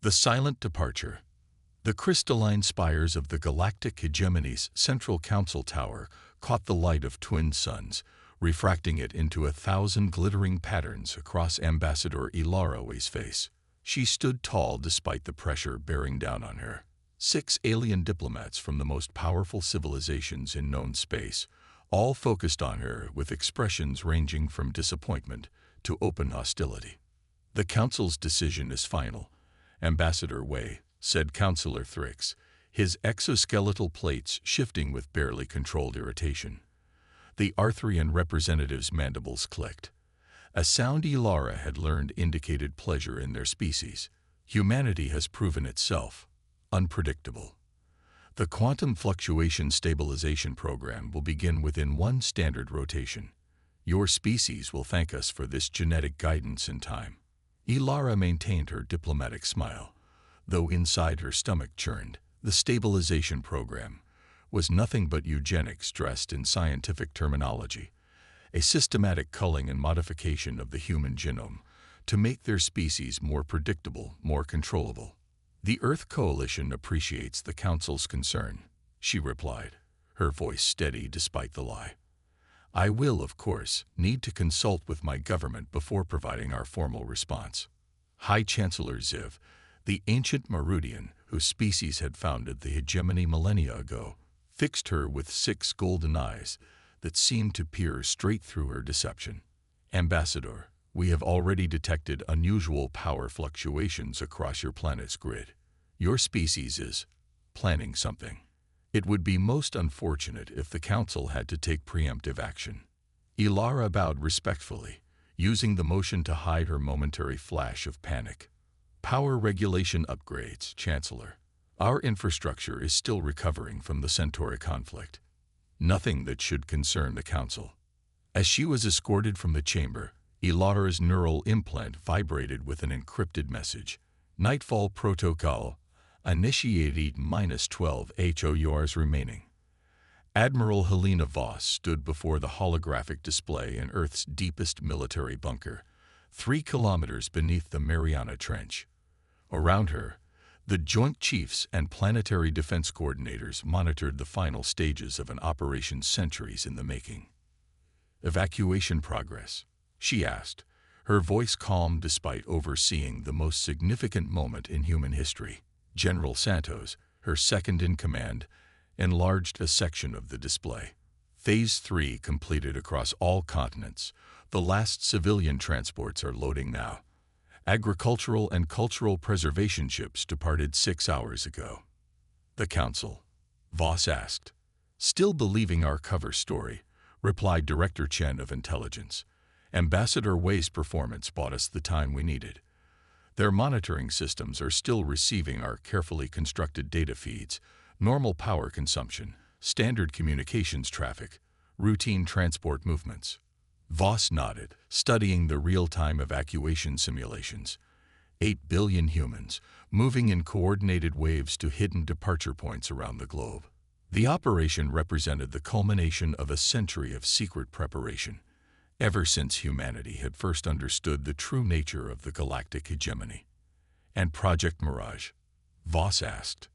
The silent departure. The crystalline spires of the Galactic Hegemony's Central Council Tower caught the light of twin suns, refracting it into 1,000 glittering patterns across Ambassador Ilaro's face. She stood tall despite the pressure bearing down on her. 6 alien diplomats from the most powerful civilizations in known space, all focused on her with expressions ranging from disappointment to open hostility. "The Council's decision is final, Ambassador Wei," said Councillor Thrix, his exoskeletal plates shifting with barely controlled irritation. The Arthurian representative's mandibles clicked. A sound Ilara had learned indicated pleasure in their species. Humanity has proven itself unpredictable. The quantum fluctuation stabilization program will begin within 1 standard rotation. Your species will thank us for this genetic guidance in time. Ilara maintained her diplomatic smile, though inside her stomach churned. The stabilization program was nothing but eugenics dressed in scientific terminology, a systematic culling and modification of the human genome to make their species more predictable, more controllable. "The Earth Coalition appreciates the Council's concern," she replied, her voice steady despite the lie. "I will, of course, need to consult with my government before providing our formal response." High Chancellor Ziv, the ancient Marudian whose species had founded the hegemony millennia ago, fixed her with 6 golden eyes that seemed to peer straight through her deception. "Ambassador, we have already detected unusual power fluctuations across your planet's grid. Your species is planning something. It would be most unfortunate if the Council had to take preemptive action." Ilara bowed respectfully, using the motion to hide her momentary flash of panic. "Power regulation upgrades, Chancellor. Our infrastructure is still recovering from the Centauri conflict. Nothing that should concern the Council." As she was escorted from the chamber, Ilara's neural implant vibrated with an encrypted message. "Nightfall Protocol initiated -12 HOURs remaining." Admiral Helena Voss stood before the holographic display in Earth's deepest military bunker, 3 kilometers beneath the Mariana Trench. Around her, the Joint Chiefs and Planetary Defense Coordinators monitored the final stages of an operation centuries in the making. "Evacuation progress?" she asked, her voice calm despite overseeing the most significant moment in human history. General Santos, her second-in-command, enlarged a section of the display. "Phase 3 completed across all continents. The last civilian transports are loading now. Agricultural and cultural preservation ships departed 6 hours ago." "The Council?" Voss asked. "Still believing our cover story," replied Director Chen of Intelligence. "Ambassador Wei's performance bought us the time we needed. Their monitoring systems are still receiving our carefully constructed data feeds, normal power consumption, standard communications traffic, routine transport movements." Voss nodded, studying the real-time evacuation simulations. 8 billion humans, moving in coordinated waves to hidden departure points around the globe. The operation represented the culmination of a century of secret preparation, ever since humanity had first understood the true nature of the galactic hegemony. "And Project Mirage?" Voss asked.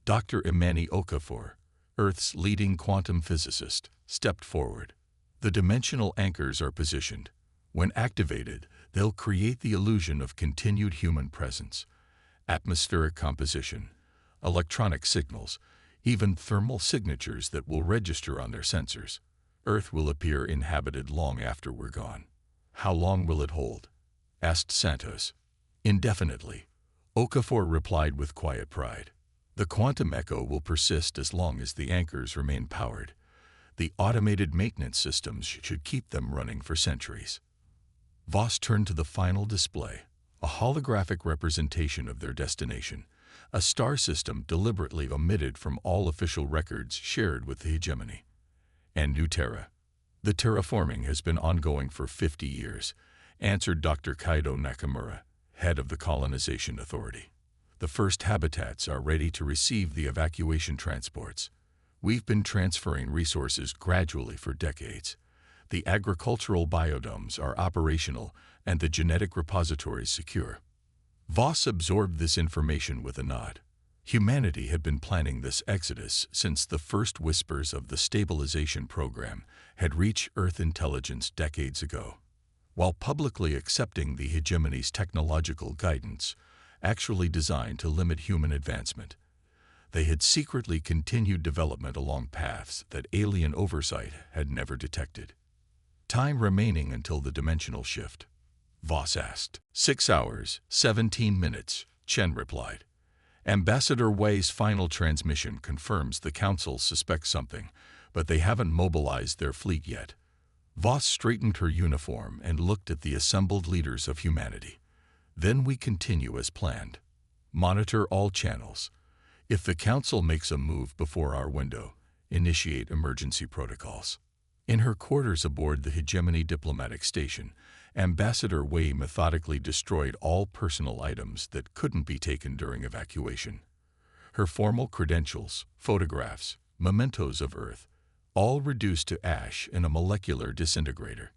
Dr. Imani Okafor, Earth's leading quantum physicist, stepped forward. "The dimensional anchors are positioned. When activated, they'll create the illusion of continued human presence. Atmospheric composition, electronic signals, even thermal signatures that will register on their sensors. Earth will appear inhabited long after we're gone." "How long will it hold?" asked Santos. "Indefinitely," Okafor replied with quiet pride. "The quantum echo will persist as long as the anchors remain powered. The automated maintenance systems should keep them running for centuries." Voss turned to the final display, a holographic representation of their destination, a star system deliberately omitted from all official records shared with the hegemony. "And New Terra? The terraforming has been ongoing for 50 years, answered Dr. Kaido Nakamura, head of the Colonization Authority. "The first habitats are ready to receive the evacuation transports. We've been transferring resources gradually for decades. The agricultural biodomes are operational and the genetic repositories secure." Voss absorbed this information with a nod. Humanity had been planning this exodus since the first whispers of the stabilization program had reached Earth intelligence decades ago. While publicly accepting the hegemony's technological guidance, actually designed to limit human advancement, they had secretly continued development along paths that alien oversight had never detected. Time remaining until the dimensional shift? Voss asked. 6 hours, 17 minutes, Chen replied. Ambassador Wei's final transmission confirms the Council suspects something, but they haven't mobilized their fleet yet. Voss straightened her uniform and looked at the assembled leaders of humanity. Then we continue as planned. Monitor all channels. If the Council makes a move before our window, initiate emergency protocols. In her quarters aboard the Hegemony diplomatic station, Ambassador Wei methodically destroyed all personal items that couldn't be taken during evacuation. Her formal credentials, photographs, mementos of Earth, all reduced to ash in a molecular disintegrator.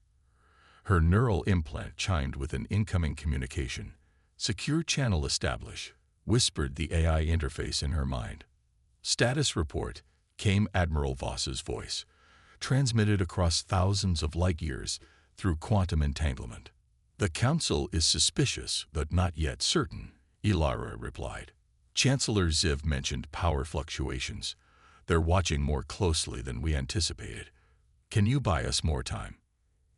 Her neural implant chimed with an incoming communication. Secure channel establish, whispered the AI interface in her mind. Status report, came Admiral Voss's voice, transmitted across thousands of light-years through quantum entanglement. The Council is suspicious, but not yet certain, Ilara replied. Chancellor Ziv mentioned power fluctuations. They're watching more closely than we anticipated. Can you buy us more time?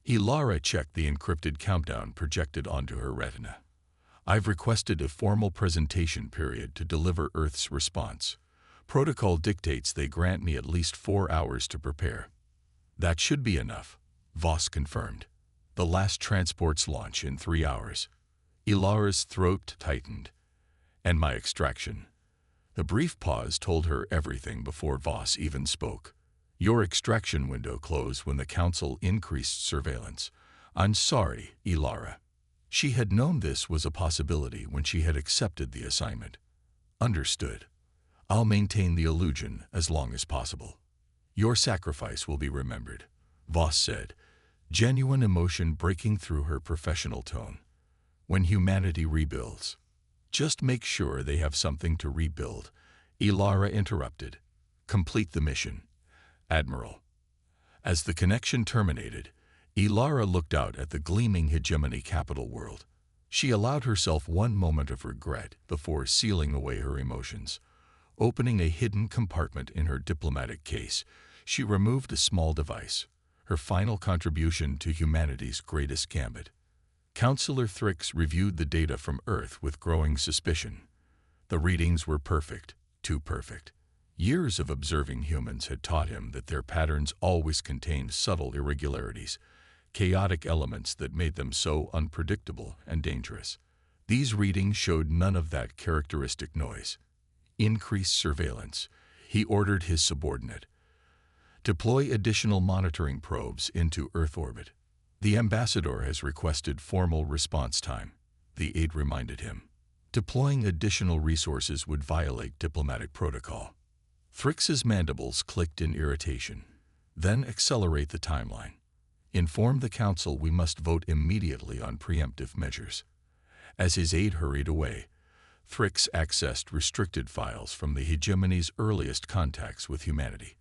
Ilara checked the encrypted countdown projected onto her retina. I've requested a formal presentation period to deliver Earth's response. Protocol dictates they grant me at least 4 hours to prepare. That should be enough, Voss confirmed. The last transport's launch in 3 hours. Ilara's throat tightened. And my extraction. The brief pause told her everything before Voss even spoke. Your extraction window closed when the Council increased surveillance. I'm sorry, Ilara. She had known this was a possibility when she had accepted the assignment. Understood. I'll maintain the illusion as long as possible. Your sacrifice will be remembered, Voss said, genuine emotion breaking through her professional tone. When humanity rebuilds. Just make sure they have something to rebuild, Ilara interrupted. Complete the mission, Admiral. As the connection terminated, Ilara looked out at the gleaming hegemony capital world. She allowed herself one moment of regret before sealing away her emotions. Opening a hidden compartment in her diplomatic case, she removed a small device, her final contribution to humanity's greatest gambit. Counselor Thrix reviewed the data from Earth with growing suspicion. The readings were perfect, too perfect. Years of observing humans had taught him that their patterns always contained subtle irregularities, chaotic elements that made them so unpredictable and dangerous. These readings showed none of that characteristic noise. Increased surveillance, he ordered his subordinate. Deploy additional monitoring probes into Earth orbit. The ambassador has requested formal response time, the aide reminded him. Deploying additional resources would violate diplomatic protocol. Thrix's mandibles clicked in irritation. Then accelerate the timeline. Inform the Council we must vote immediately on preemptive measures. As his aide hurried away, Thrix accessed restricted files from the hegemony's earliest contacts with humanity.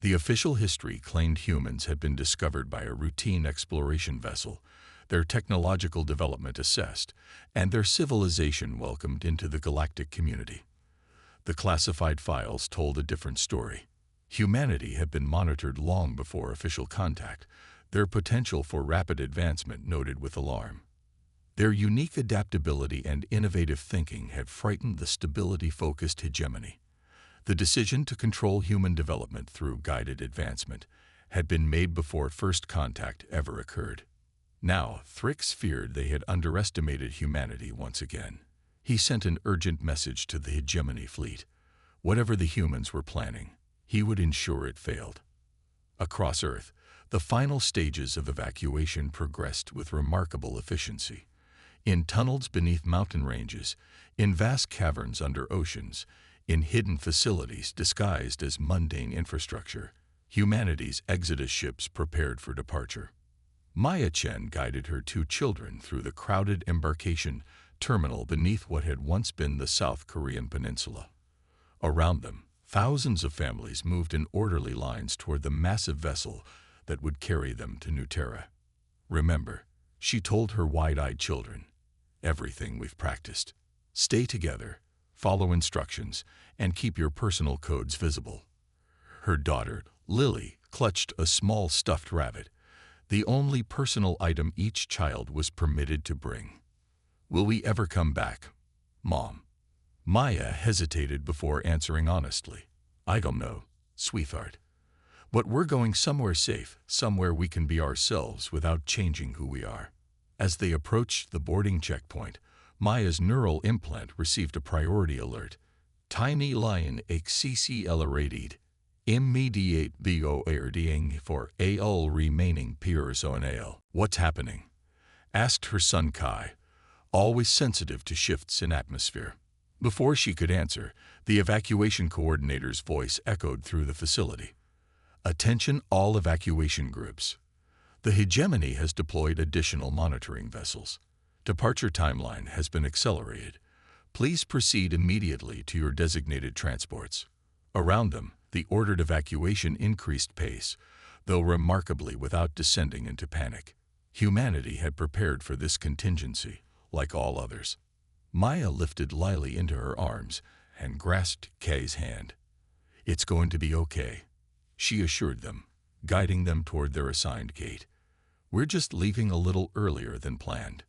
The official history claimed humans had been discovered by a routine exploration vessel, their technological development assessed, and their civilization welcomed into the galactic community. The classified files told a different story. Humanity had been monitored long before official contact, their potential for rapid advancement noted with alarm. Their unique adaptability and innovative thinking had frightened the stability-focused hegemony. The decision to control human development through guided advancement had been made before first contact ever occurred. Now, Thrix feared they had underestimated humanity once again. He sent an urgent message to the hegemony fleet. Whatever the humans were planning, he would ensure it failed. Across Earth, the final stages of evacuation progressed with remarkable efficiency. In tunnels beneath mountain ranges, in vast caverns under oceans, in hidden facilities disguised as mundane infrastructure, humanity's exodus ships prepared for departure. Maya Chen guided her 2 children through the crowded embarkation terminal beneath what had once been the South Korean peninsula. Around them, thousands of families moved in orderly lines toward the massive vessel that would carry them to New Terra. Remember, she told her wide-eyed children, everything we've practiced. Stay together, follow instructions, and keep your personal codes visible. Her daughter, Lily, clutched a small stuffed rabbit, the only personal item each child was permitted to bring. Will we ever come back, Mom? Maya hesitated before answering honestly. I don't know, sweetheart. But we're going somewhere safe, somewhere we can be ourselves without changing who we are. As they approached the boarding checkpoint, Maya's neural implant received a priority alert. Tiny lion accelerated. Immediate boarding for all remaining personnel. What's happening? Asked her son Kai, always sensitive to shifts in atmosphere. Before she could answer, the evacuation coordinator's voice echoed through the facility. Attention all evacuation groups. The hegemony has deployed additional monitoring vessels. Departure timeline has been accelerated. Please proceed immediately to your designated transports. Around them, the ordered evacuation increased pace, though remarkably without descending into panic. Humanity had prepared for this contingency, like all others. Maya lifted Lily into her arms and grasped Kay's hand. It's going to be okay, she assured them, guiding them toward their assigned gate. We're just leaving a little earlier than planned.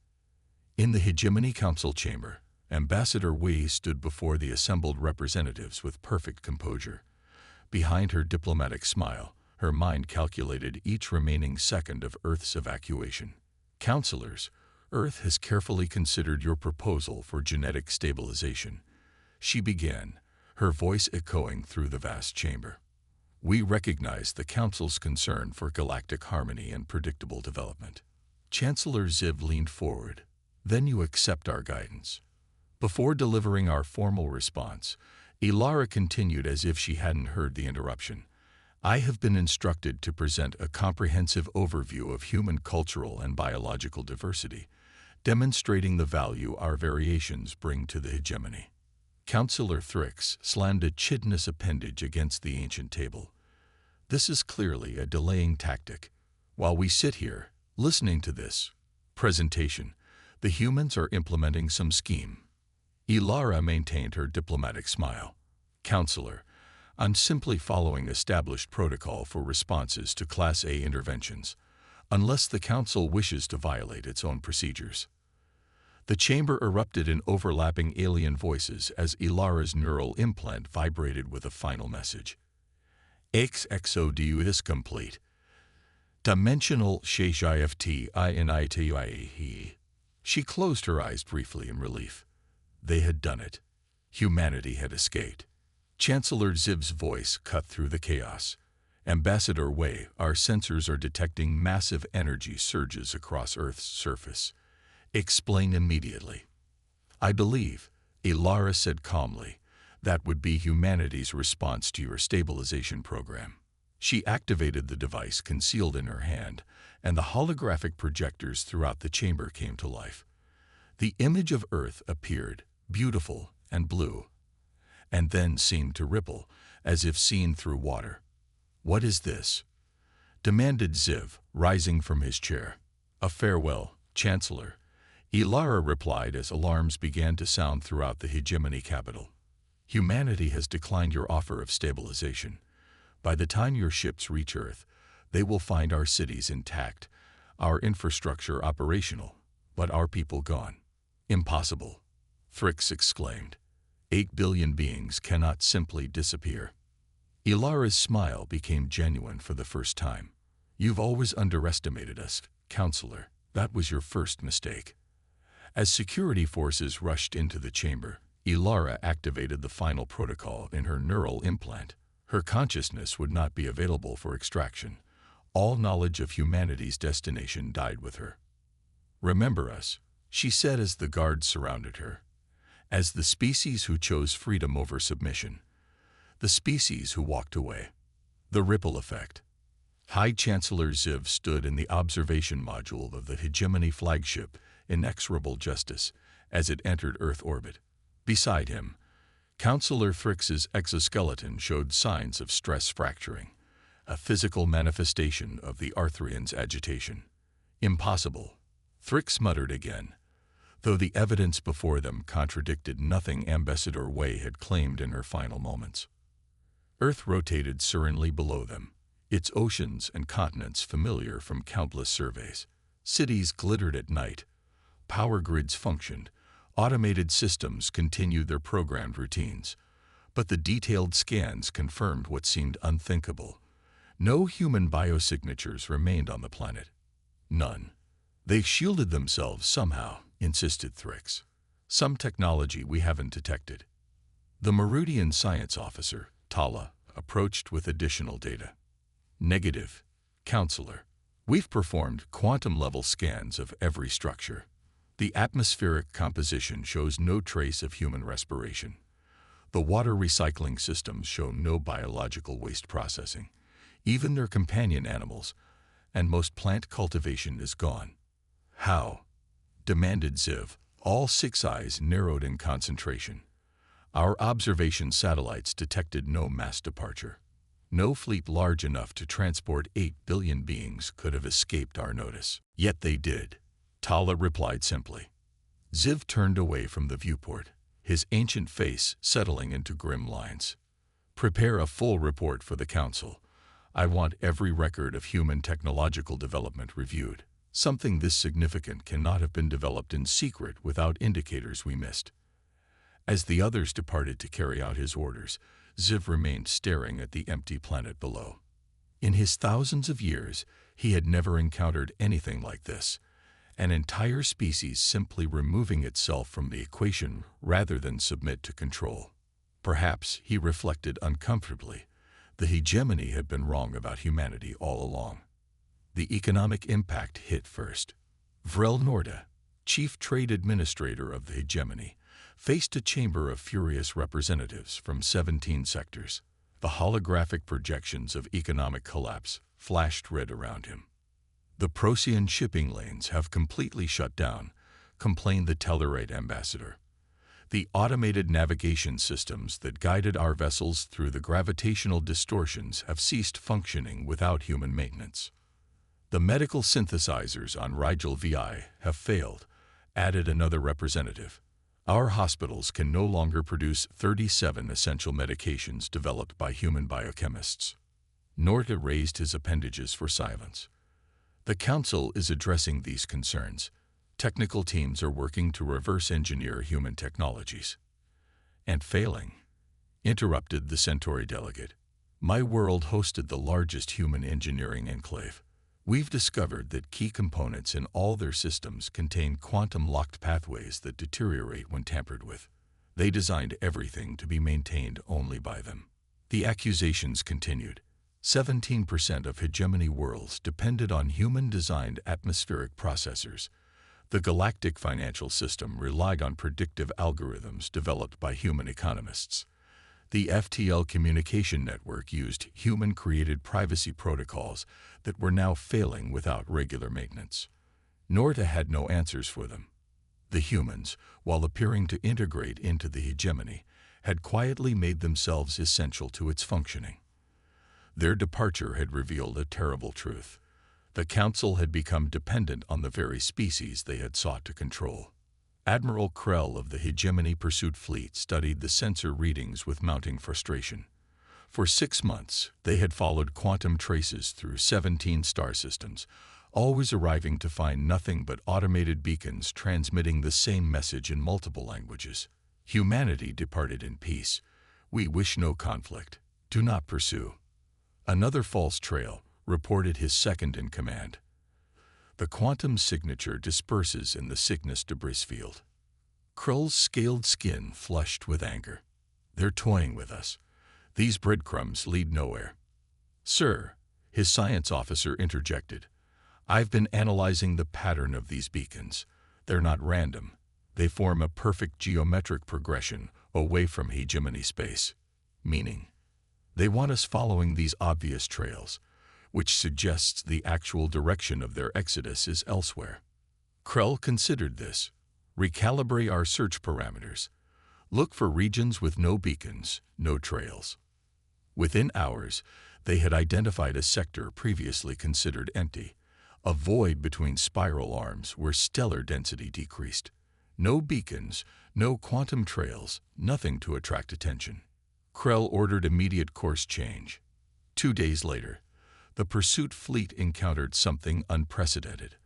In the Hegemony Council chamber, Ambassador Wei stood before the assembled representatives with perfect composure. Behind her diplomatic smile, her mind calculated each remaining second of Earth's evacuation. Counselors, Earth has carefully considered your proposal for genetic stabilization. She began, her voice echoing through the vast chamber. We recognize the Council's concern for galactic harmony and predictable development. Chancellor Ziv leaned forward. Then you accept our guidance. Before delivering our formal response, Ilara continued as if she hadn't heard the interruption. I have been instructed to present a comprehensive overview of human cultural and biological diversity, demonstrating the value our variations bring to the hegemony. Councillor Thrix slammed a chitinous appendage against the ancient table. This is clearly a delaying tactic. While we sit here, listening to this presentation, the humans are implementing some scheme. Ilara maintained her diplomatic smile. Counselor, I'm simply following established protocol for responses to Class A interventions, unless the Council wishes to violate its own procedures. The chamber erupted in overlapping alien voices as Ilara's neural implant vibrated with a final message. XXODU is complete. Dimensional SHIFT. She closed her eyes briefly in relief. They had done it. Humanity had escaped. Chancellor Ziv's voice cut through the chaos. Ambassador Wei, our sensors are detecting massive energy surges across Earth's surface. Explain immediately. I believe, Ilara said calmly, that would be humanity's response to your stabilization program. She activated the device concealed in her hand, and the holographic projectors throughout the chamber came to life. The image of Earth appeared, beautiful and blue, and then seemed to ripple, as if seen through water. What is this? Demanded Ziv, rising from his chair. A farewell, Chancellor. Ilara replied as alarms began to sound throughout the hegemony capital. Humanity has declined your offer of stabilization. By the time your ships reach Earth, they will find our cities intact, our infrastructure operational, but our people gone. Impossible, Thrix exclaimed. 8 billion beings cannot simply disappear. Ilara's smile became genuine for the first time. You've always underestimated us, Counselor. That was your first mistake. As security forces rushed into the chamber, Ilara activated the final protocol in her neural implant. Her consciousness would not be available for extraction. All knowledge of humanity's destination died with her. Remember us, she said as the guards surrounded her. As the species who chose freedom over submission. The species who walked away. The ripple effect. High Chancellor Ziv stood in the observation module of the Hegemony flagship, Inexorable Justice, as it entered Earth orbit. Beside him, Counselor Thrix's exoskeleton showed signs of stress fracturing, a physical manifestation of the Arthurian's agitation. Impossible, Thrix muttered again, though the evidence before them contradicted nothing Ambassador Wei had claimed in her final moments. Earth rotated serenely below them, its oceans and continents familiar from countless surveys. Cities glittered at night, power grids functioned, automated systems continued their programmed routines. But the detailed scans confirmed what seemed unthinkable. No human biosignatures remained on the planet. None. They shielded themselves somehow, insisted Thrix. Some technology we haven't detected. The Meridian science officer, Tala, approached with additional data. Negative, Counselor. We've performed quantum-level scans of every structure. The atmospheric composition shows no trace of human respiration. The water recycling systems show no biological waste processing. Even their companion animals, and most plant cultivation is gone. How? Demanded Ziv, all six eyes narrowed in concentration. Our observation satellites detected no mass departure. No fleet large enough to transport 8 billion beings could have escaped our notice. Yet they did. Tala replied simply. Ziv turned away from the viewport, his ancient face settling into grim lines. Prepare a full report for the Council. I want every record of human technological development reviewed. Something this significant cannot have been developed in secret without indicators we missed. As the others departed to carry out his orders, Ziv remained staring at the empty planet below. In his thousands of years, he had never encountered anything like this. An entire species simply removing itself from the equation rather than submit to control. Perhaps, he reflected uncomfortably, the hegemony had been wrong about humanity all along. The economic impact hit first. Vrel Norda, chief trade administrator of the hegemony, faced a chamber of furious representatives from 17 sectors. The holographic projections of economic collapse flashed red around him. The Procyon shipping lanes have completely shut down, complained the Tellarite ambassador. The automated navigation systems that guided our vessels through the gravitational distortions have ceased functioning without human maintenance. The medical synthesizers on Rigel VI have failed, added another representative. Our hospitals can no longer produce 37 essential medications developed by human biochemists. Norta raised his appendages for silence. The Council is addressing these concerns. Technical teams are working to reverse engineer human technologies. And failing, interrupted the Centauri delegate. My world hosted the largest human engineering enclave. We've discovered that key components in all their systems contain quantum-locked pathways that deteriorate when tampered with. They designed everything to be maintained only by them. The accusations continued. 17% of hegemony worlds depended on human-designed atmospheric processors. The galactic financial system relied on predictive algorithms developed by human economists. The FTL communication network used human-created privacy protocols that were now failing without regular maintenance. Norta had no answers for them. The humans, while appearing to integrate into the hegemony, had quietly made themselves essential to its functioning. Their departure had revealed a terrible truth. The Council had become dependent on the very species they had sought to control. Admiral Krell of the Hegemony Pursuit Fleet studied the sensor readings with mounting frustration. For 6 months, they had followed quantum traces through 17 star systems, always arriving to find nothing but automated beacons transmitting the same message in multiple languages. Humanity departed in peace. We wish no conflict. Do not pursue. Another false trail, reported his second-in-command. The quantum signature disperses in the sickness debris field. Krull's scaled skin flushed with anger. They're toying with us. These breadcrumbs lead nowhere. Sir, his science officer interjected. I've been analyzing the pattern of these beacons. They're not random. They form a perfect geometric progression away from hegemony space. Meaning, they want us following these obvious trails, which suggests the actual direction of their exodus is elsewhere. Krell considered this. Recalibrate our search parameters. Look for regions with no beacons, no trails. Within hours, they had identified a sector previously considered empty, a void between spiral arms where stellar density decreased. No beacons, no quantum trails, nothing to attract attention. Krell ordered immediate course change. 2 days later, the pursuit fleet encountered something unprecedented,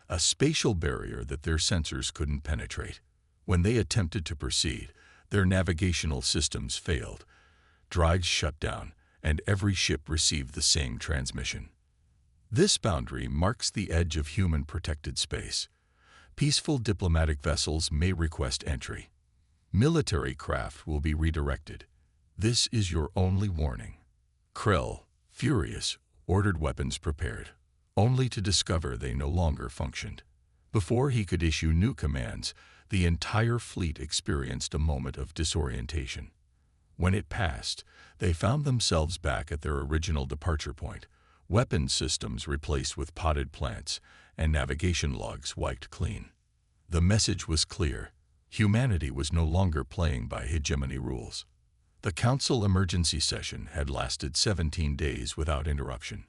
a spatial barrier that their sensors couldn't penetrate. When they attempted to proceed, their navigational systems failed, drives shut down, and every ship received the same transmission. This boundary marks the edge of human-protected space. Peaceful diplomatic vessels may request entry. Military craft will be redirected. This is your only warning. Krell, furious, ordered weapons prepared, only to discover they no longer functioned. Before he could issue new commands, the entire fleet experienced a moment of disorientation. When it passed, they found themselves back at their original departure point, weapons systems replaced with potted plants, and navigation logs wiped clean. The message was clear. Humanity was no longer playing by hegemony rules. The Council emergency session had lasted 17 days without interruption.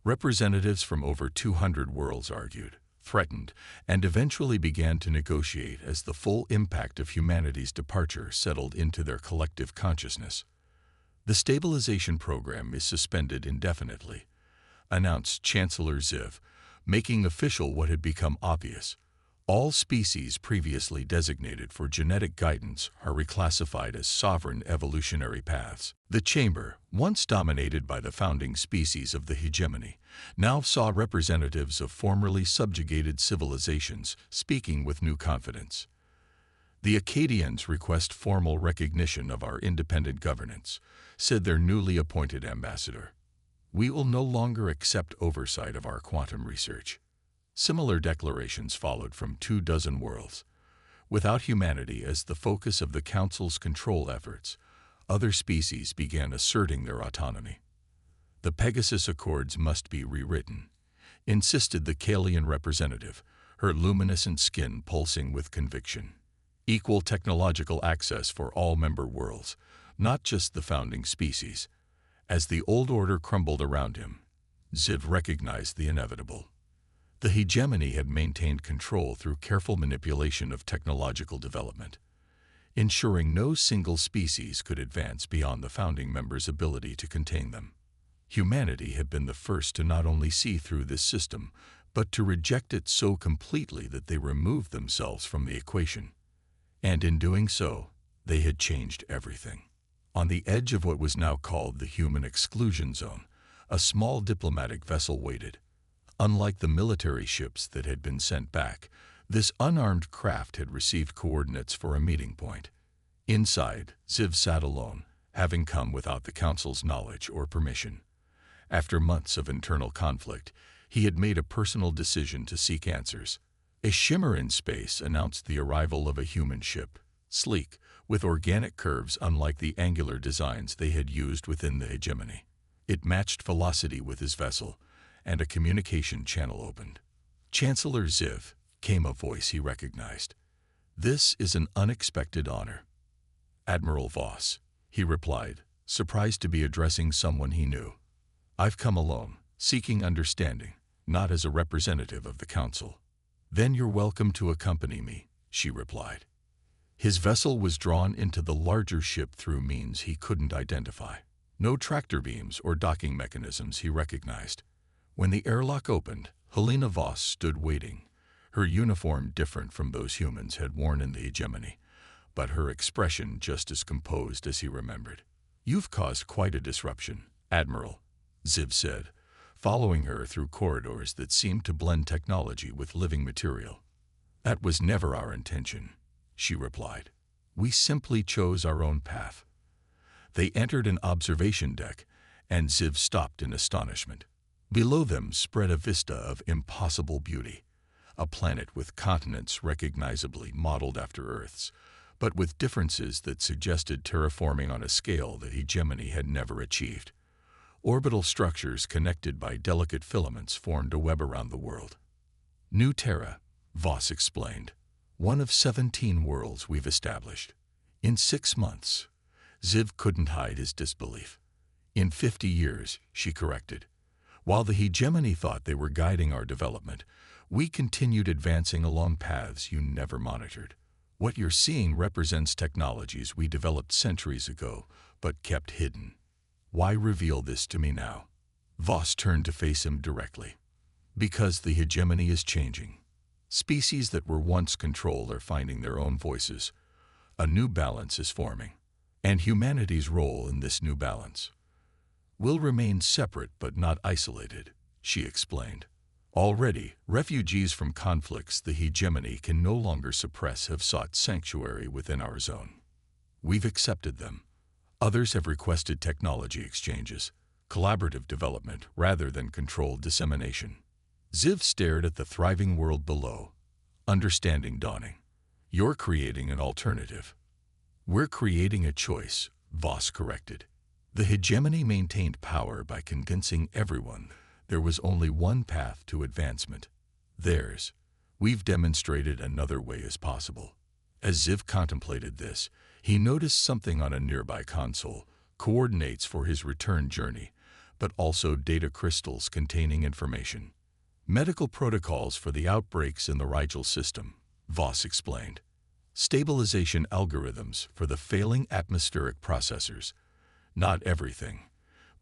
Representatives from over 200 worlds argued, threatened, and eventually began to negotiate as the full impact of humanity's departure settled into their collective consciousness. The stabilization program is suspended indefinitely, announced Chancellor Ziv, making official what had become obvious. All species previously designated for genetic guidance are reclassified as sovereign evolutionary paths. The chamber, once dominated by the founding species of the hegemony, now saw representatives of formerly subjugated civilizations speaking with new confidence. The Acadians request formal recognition of our independent governance, said their newly appointed ambassador. We will no longer accept oversight of our quantum research. Similar declarations followed from 24 worlds. Without humanity as the focus of the Council's control efforts, other species began asserting their autonomy. The Pegasus Accords must be rewritten, insisted the Kalian representative, her luminescent skin pulsing with conviction. Equal technological access for all member worlds, not just the founding species. As the old order crumbled around him, Ziv recognized the inevitable. The hegemony had maintained control through careful manipulation of technological development, ensuring no single species could advance beyond the founding members' ability to contain them. Humanity had been the first to not only see through this system, but to reject it so completely that they removed themselves from the equation. And in doing so, they had changed everything. On the edge of what was now called the human exclusion zone, a small diplomatic vessel waited. Unlike the military ships that had been sent back, this unarmed craft had received coordinates for a meeting point. Inside, Ziv sat alone, having come without the Council's knowledge or permission. After months of internal conflict, he had made a personal decision to seek answers. A shimmer in space announced the arrival of a human ship, sleek, with organic curves unlike the angular designs they had used within the hegemony. It matched velocity with his vessel, and a communication channel opened. Chancellor Ziv, came a voice he recognized. This is an unexpected honor. Admiral Voss, he replied, surprised to be addressing someone he knew. I've come alone, seeking understanding, not as a representative of the Council. Then you're welcome to accompany me, she replied. His vessel was drawn into the larger ship through means he couldn't identify. No tractor beams or docking mechanisms he recognized. When the airlock opened, Helena Voss stood waiting, her uniform different from those humans had worn in the hegemony, but her expression just as composed as he remembered. You've caused quite a disruption, Admiral, Ziv said, following her through corridors that seemed to blend technology with living material. That was never our intention, she replied. We simply chose our own path. They entered an observation deck, and Ziv stopped in astonishment. Below them spread a vista of impossible beauty, a planet with continents recognizably modeled after Earth's, but with differences that suggested terraforming on a scale that hegemony had never achieved. Orbital structures connected by delicate filaments formed a web around the world. New Terra, Voss explained. One of 17 worlds we've established. In 6 months. Ziv couldn't hide his disbelief. In 50 years, she corrected. While the hegemony thought they were guiding our development, we continued advancing along paths you never monitored. What you're seeing represents technologies we developed centuries ago, but kept hidden. Why reveal this to me now? Voss turned to face him directly. Because the hegemony is changing. Species that were once controlled are finding their own voices. A new balance is forming. And humanity's role in this new balance will remain separate but not isolated, she explained. Already, refugees from conflicts the hegemony can no longer suppress have sought sanctuary within our zone. We've accepted them. Others have requested technology exchanges, collaborative development rather than controlled dissemination. Ziv stared at the thriving world below, understanding dawning. You're creating an alternative. We're creating a choice, Voss corrected. The hegemony maintained power by convincing everyone there was only one path to advancement. Theirs. We've demonstrated another way is possible. As Ziv contemplated this, he noticed something on a nearby console, coordinates for his return journey, but also data crystals containing information. Medical protocols for the outbreaks in the Rigel system, Voss explained. Stabilization algorithms for the failing atmospheric processors. Not everything,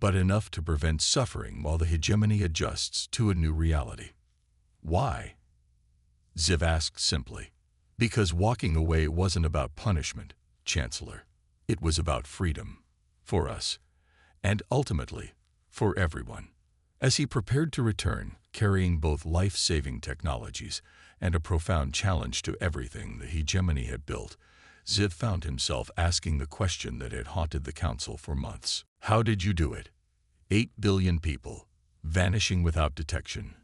but enough to prevent suffering while the hegemony adjusts to a new reality. Why? Ziv asked simply. Because walking away wasn't about punishment, Chancellor. It was about freedom. For us. And ultimately, for everyone. As he prepared to return, carrying both life-saving technologies and a profound challenge to everything the hegemony had built, Ziv found himself asking the question that had haunted the Council for months. How did you do it? 8 billion people, vanishing without detection.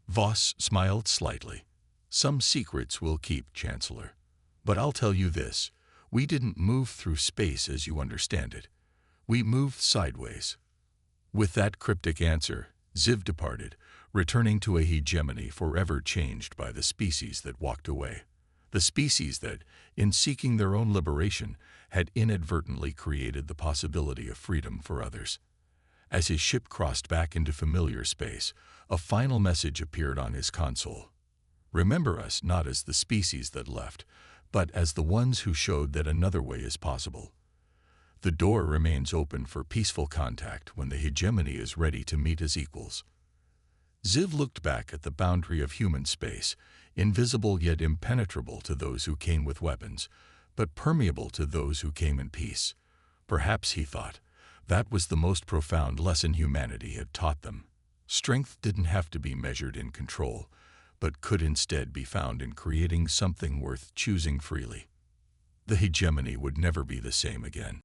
Voss smiled slightly. Some secrets we'll keep, Chancellor. But I'll tell you this, we didn't move through space as you understand it. We moved sideways. With that cryptic answer, Ziv departed, returning to a hegemony forever changed by the species that walked away. The species that, in seeking their own liberation, had inadvertently created the possibility of freedom for others. As his ship crossed back into familiar space, a final message appeared on his console. Remember us not as the species that left, but as the ones who showed that another way is possible. The door remains open for peaceful contact when the hegemony is ready to meet as equals. Ziv looked back at the boundary of human space, invisible yet impenetrable to those who came with weapons, but permeable to those who came in peace. Perhaps, he thought, that was the most profound lesson humanity had taught them. Strength didn't have to be measured in control, but could instead be found in creating something worth choosing freely. The hegemony would never be the same again.